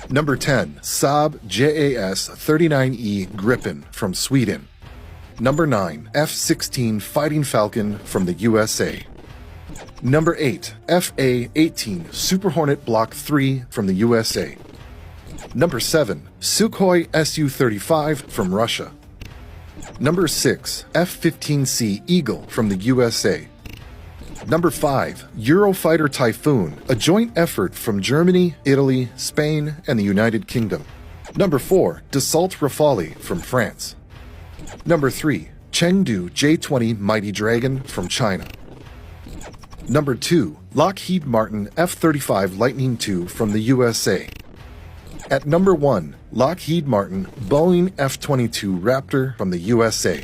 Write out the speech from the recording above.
Number 10, Saab JAS-39E Gripen from Sweden. Number 9, F-16 Fighting Falcon from the USA. Number 8, FA-18 Super Hornet Block 3 from the USA. Number 7, Sukhoi Su-35 from Russia. Number 6, F-15C Eagle from the USA. Number 5, Eurofighter Typhoon, a joint effort from Germany, Italy, Spain, and the United Kingdom. Number 4, Dassault Rafale from France. Number 3, Chengdu J-20 Mighty Dragon from China. Number 2, Lockheed Martin F-35 Lightning II from the USA. At number 1, Lockheed Martin Boeing F-22 Raptor from the USA.